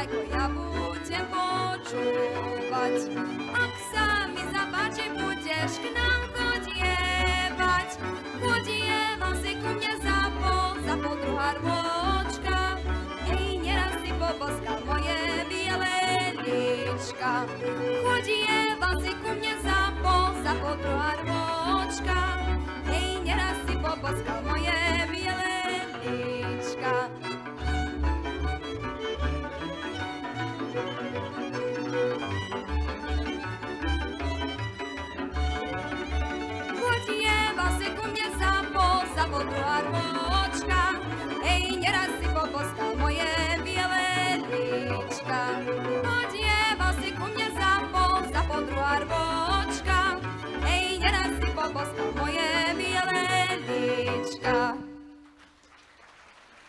Lajko, ja budem počúvať. Ak sa mi zapáči, budeš k nám chodievať. Chodievam si ku mne za pol druhá rôčka. Ej, neraz si poboskal moje biele líčka. Chodievam si ku mne za pol druhá rôčka. Ej, neraz si poboskal moje biele líčka. Chodievam si ku mne za pol druhá rôčka. Ej, neraz